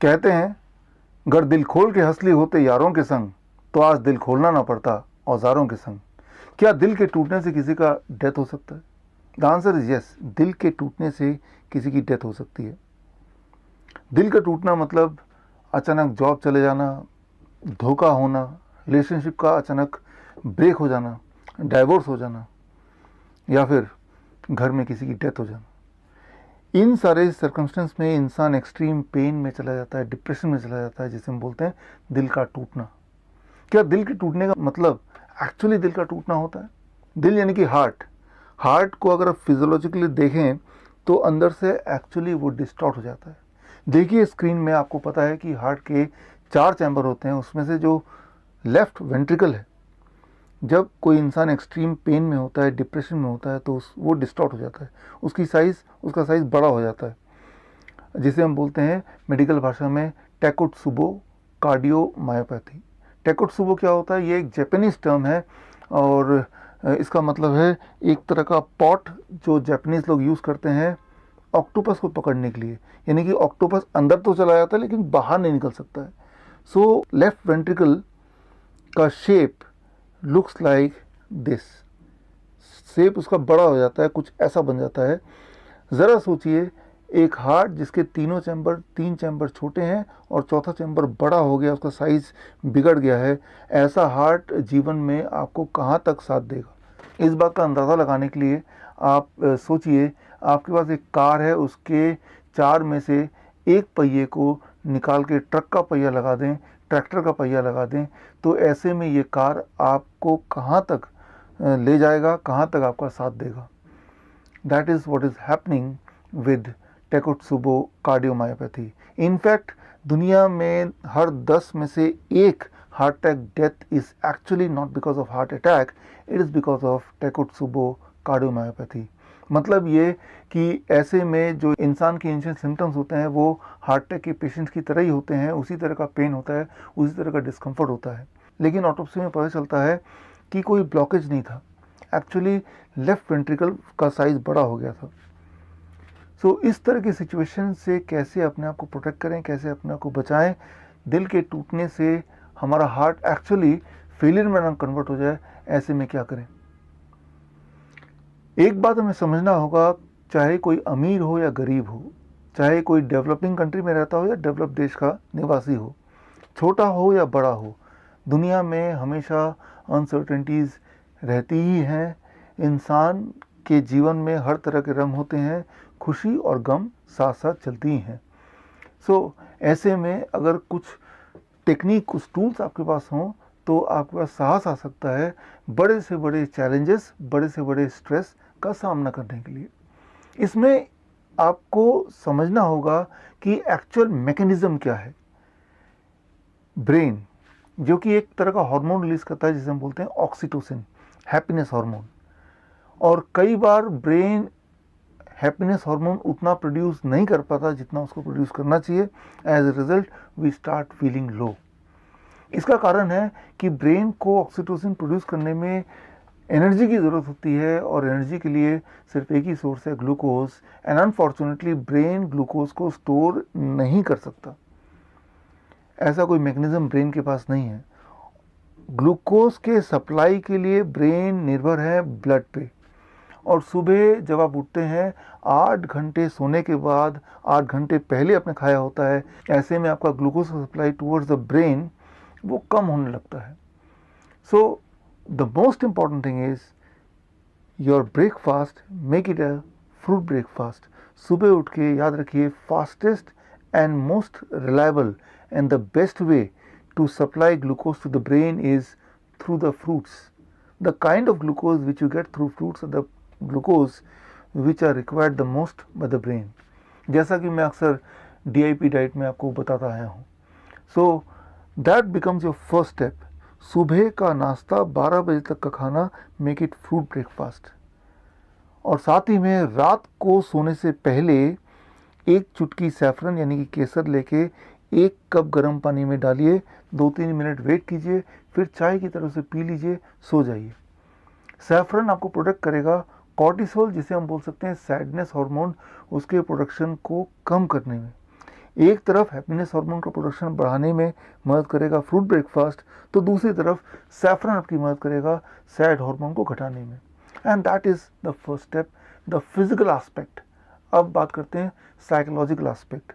कहते हैं, अगर दिल खोल के हंसली होते यारों के संग, तो आज दिल खोलना ना पड़ता औजारों के संग। क्या दिल के टूटने से किसी का डेथ हो सकता है? The answer is yes. दिल के टूटने से किसी की डेथ हो सकती है। दिल का टूटना मतलब अचानक जॉब चले जाना, धोखा होना, रिलेशनशिप का अचानक ब्रेक हो जाना, डाइवोर्स हो जाना, या फिर घर में किसी की डेथ हो जाना। इन सारे सर्कमस्टेंस में इंसान एक्सट्रीम पेन में चला जाता है, डिप्रेशन में चला जाता है, जिसे हम बोलते हैं दिल का टूटना। क्या दिल के टूटने का मतलब एक्चुअली दिल का टूटना होता है? दिल यानी कि हार्ट। हार्ट को अगर आप फिजियोलॉजिकली देखें तो अंदर से एक्चुअली वो डिस्टॉर्ट हो जाता है। देखिए स्क्रीन में, आपको पता है कि हार्ट के 4 चैम्बर होते हैं। उसमें से जो लेफ्ट वेंट्रिकल है, जब कोई इंसान एक्सट्रीम पेन में होता है, डिप्रेशन में होता है, तो वो डिस्टॉर्ट हो जाता है। उसका साइज़ बड़ा हो जाता है, जिसे हम बोलते हैं मेडिकल भाषा में टेकोत्सुबो कार्डियोमायोपैथी। टेकोत्सुबो क्या होता है? ये एक जापानीज टर्म है, और इसका मतलब है एक तरह का पॉट जो जापानीज लोग यूज़ करते हैं ऑक्टोपस को पकड़ने के लिए। यानी कि ऑक्टोपस अंदर तो चला जाता है लेकिन बाहर नहीं निकल सकता है। सो लेफ्ट वेंट्रिकल का shape looks like this. Shape उसका बड़ा हो जाता है, कुछ ऐसा बन जाता है। ज़रा सोचिए, एक हार्ट जिसके तीन चैम्बर छोटे हैं और चौथा चैम्बर बड़ा हो गया, उसका साइज़ बिगड़ गया है, ऐसा हार्ट जीवन में आपको कहाँ तक साथ देगा? इस बात का अंदाज़ा लगाने के लिए आप सोचिए, आपके पास एक कार है, उसके 4 में से एक पहिए को निकाल के ट्रक का पहिया लगा दें, ट्रैक्टर का पहिया लगा दें, तो ऐसे में ये कार आपको कहाँ तक ले जाएगा, कहाँ तक आपका साथ देगा? That is what is happening with takotsubo cardiomyopathy. In fact दुनिया में हर 10 में से एक heart attack death is actually not because of heart attack, it is because of takotsubo cardiomyopathy. मतलब ये कि ऐसे में जो इंसान के इनिशियल सिम्टम्स होते हैं वो हार्ट अटैक के पेशेंट्स की तरह ही होते हैं, उसी तरह का पेन होता है, उसी तरह का डिस्कम्फर्ट होता है। लेकिन ऑटोप्सी में पता चलता है कि कोई ब्लॉकेज नहीं था, एक्चुअली लेफ्ट वेंट्रिकल का साइज बड़ा हो गया था। सो इस तरह की सिचुएशन से कैसे अपने आप को प्रोटेक्ट करें, कैसे अपने आप को बचाएं? दिल के टूटने से हमारा हार्ट एक्चुअली फेलियर में ना कन्वर्ट हो जाए, ऐसे में क्या करें? एक बात हमें समझना होगा, चाहे कोई अमीर हो या गरीब हो, चाहे कोई डेवलपिंग कंट्री में रहता हो या डेवलप देश का निवासी हो, छोटा हो या बड़ा हो, दुनिया में हमेशा अनसर्टेनिटीज़ रहती ही हैं। इंसान के जीवन में हर तरह के रंग होते हैं, खुशी और गम साथ साथ चलती ही हैं। सो ऐसे में अगर कुछ टेक्निक, कुछ टूल्स आपके पास हों, तो आपके पास साहस आ सकता है बड़े से बड़े चैलेंजेस, बड़े से बड़े स्ट्रेस का सामना करने के लिए। इसमें आपको समझना होगा कि एक्चुअल मैकेनिज्म क्या है। ब्रेन, जो कि एक तरह का हार्मोन रिलीज करता है जिसे हम बोलते हैं ऑक्सीटोसिन, हैप्पीनेस हार्मोन, और कई बार ब्रेन हैप्पीनेस हार्मोन उतना प्रोड्यूस नहीं कर पाता जितना उसको प्रोड्यूस करना चाहिए। As a result we start feeling low. इसका कारण है कि ब्रेन को ऑक्सीटोसिन प्रोड्यूस करने में एनर्जी की ज़रूरत होती है, और एनर्जी के लिए सिर्फ एक ही सोर्स है, glucose. And unfortunately brain glucose को स्टोर नहीं कर सकता। ऐसा कोई मैकेनिज्म ब्रेन के पास नहीं है। ग्लूकोज के सप्लाई के लिए ब्रेन निर्भर है ब्लड पे, और सुबह जब आप उठते हैं 8 घंटे सोने के बाद, 8 घंटे पहले आपने खाया होता है, ऐसे में आपका ग्लूकोज का सप्लाई टूवर्ड्स द ब्रेन वो कम होने लगता है। So the most important thing is your breakfast, make it a fruit breakfast. सुबह उठ के याद रखिए, fastest and most reliable and the best way to supply glucose to the brain is through the fruits. The kind of glucose which you get through fruits are the glucose which are required the most by the brain. जैसा कि मैं अक्सर DIP diet में आपको बताता आया हूँ। So that becomes your first step. सुबह का नाश्ता, 12 बजे तक का खाना, make it fruit breakfast. और साथ ही में रात को सोने से पहले एक चुटकी सैफरन यानी कि केसर लेके 1 कप गर्म पानी में डालिए, 2-3 मिनट वेट कीजिए, फिर चाय की तरह से पी लीजिए, सो जाइए। सैफरन आपको प्रोटेक्ट करेगा कॉर्टिसोल, जिसे हम बोल सकते हैं सैडनेस हार्मोन, उसके प्रोडक्शन को कम करने में। एक तरफ हैप्पीनेस हार्मोन का प्रोडक्शन बढ़ाने में मदद करेगा फ्रूट ब्रेकफास्ट, तो दूसरी तरफ सैफरन आपकी मदद करेगा सैड हार्मोन को घटाने में। And that is the first step, the physical aspect. अब बात करते हैं psychological aspect,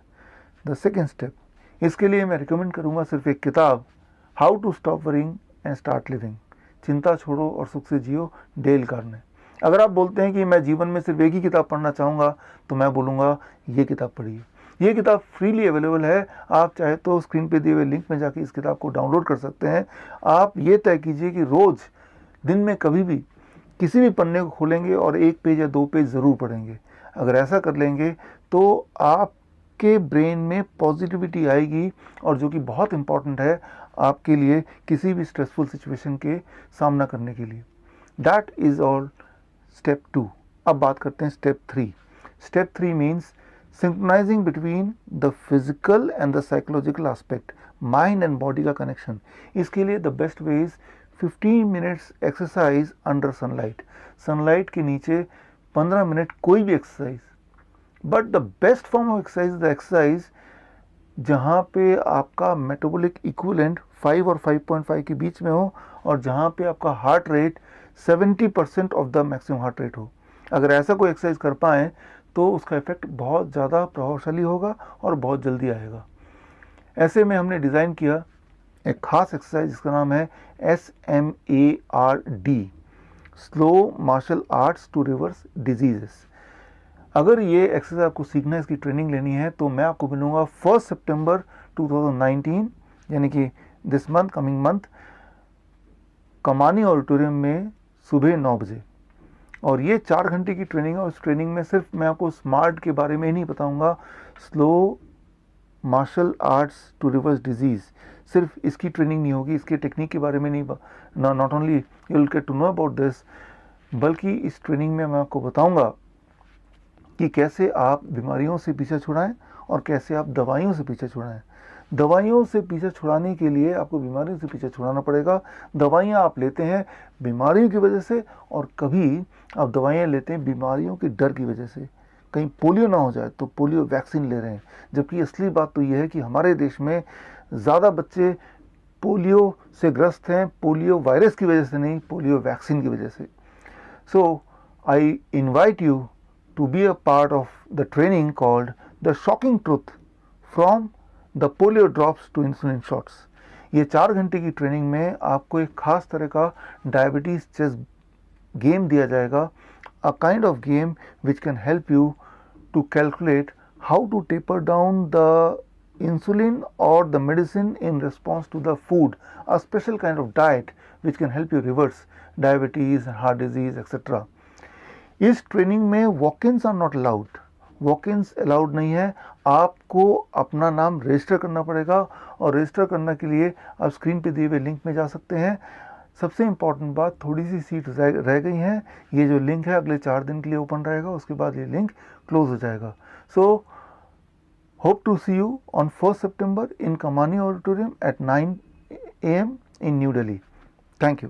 the second step. इसके लिए मैं रिकमेंड करूँगा सिर्फ एक किताब, how to stop worrying and start living, चिंता छोड़ो और सुख से जियो, डेल कार्ने। अगर आप बोलते हैं कि मैं जीवन में सिर्फ एक ही किताब पढ़ना चाहूँगा, तो मैं बोलूँगा ये किताब पढ़िए। ये किताब फ्रीली अवेलेबल है, आप चाहे तो स्क्रीन पे दिए हुए लिंक में जाके इस किताब को डाउनलोड कर सकते हैं। आप ये तय कीजिए कि रोज़ दिन में कभी भी किसी भी पन्ने को खोलेंगे और 1 पेज या 2 पेज ज़रूर पढ़ेंगे। अगर ऐसा कर लेंगे तो आपके ब्रेन में पॉजिटिविटी आएगी, और जो कि बहुत इम्पॉर्टेंट है आपके लिए किसी भी स्ट्रेसफुल सिचुएशन के सामना करने के लिए। That is all step 2। अब बात करते हैं step 3। Step 3 means synchronising between the physical and the psychological aspect, mind and body का कनेक्शन। इसके लिए the best way is 15 minutes exercise under sunlight. Sunlight के नीचे 15 मिनट कोई भी exercise, but the best form of exercise the exercise जहाँ पे आपका मेटाबॉलिक इक्विवेलेंट 5 और 5.5 के बीच में हो, और जहाँ पे आपका heart rate 70% of the maximum heart rate हो। अगर ऐसा कोई एक्सरसाइज कर पाएँ तो उसका इफेक्ट बहुत ज़्यादा प्रभावशाली होगा और बहुत जल्दी आएगा। ऐसे में हमने डिज़ाइन किया एक खास एक्सरसाइज जिसका नाम है SMARD, slow martial arts to reverse diseases. अगर ये एक्सरसाइज आपको सीखना है, इसकी ट्रेनिंग लेनी है, तो मैं आपको मिलूँगा 1 सितंबर 2019, यानी कि दिस मंथ, कमिंग मंथ, कमानी ऑडिटोरियम में सुबह 9 बजे। और ये 4 घंटे की ट्रेनिंग है, और उस ट्रेनिंग में सिर्फ मैं आपको स्मार्ट के बारे में ही नहीं बताऊंगा, slow martial arts to reverse disease, सिर्फ इसकी ट्रेनिंग नहीं होगी, इसके टेक्निक के बारे में नहीं, not only you will get to know about this, बल्कि इस ट्रेनिंग में मैं आपको बताऊंगा कि कैसे आप बीमारियों से पीछा छुड़ाएं और कैसे आप दवाइयों से पीछा छुड़ाएं। दवाइयों से पीछा छुड़ाने के लिए आपको बीमारियों से पीछा छुड़ाना पड़ेगा। दवाइयाँ आप लेते हैं बीमारियों की वजह से, और कभी आप दवाइयाँ लेते हैं बीमारियों के डर की वजह से, कहीं पोलियो ना हो जाए तो पोलियो वैक्सीन ले रहे हैं। जबकि असली बात तो यह है कि हमारे देश में ज़्यादा बच्चे पोलियो से ग्रस्त हैं, पोलियो वायरस की वजह से नहीं, पोलियो वैक्सीन की वजह से। So I invite you to be a part of the training called the shocking truth from the polio drops to insulin shots। ये 4 घंटे की ट्रेनिंग में आपको एक खास तरह का डायबिटीज चेस गेम दिया जाएगा, a kind of game which can help you to calculate how to taper down the insulin or the medicine in response to the food, a special kind of diet which can help you reverse diabetes, heart disease, etc. इस training में वॉक-इन्स are not allowed, वॉक-इन्स allowed नहीं है। आपको अपना नाम register करना पड़ेगा, और रजिस्टर करने के लिए आप स्क्रीन पे दिए हुए लिंक में जा सकते हैं। सबसे इम्पॉर्टेंट बात, थोड़ी सी सीट रह गई हैं। ये जो लिंक है अगले 4 दिन के लिए ओपन रहेगा, उसके बाद ये लिंक क्लोज हो जाएगा। So hope to see you on 1 September in Kamani auditorium at 9 AM इन न्यू दिल्ली। Thank you.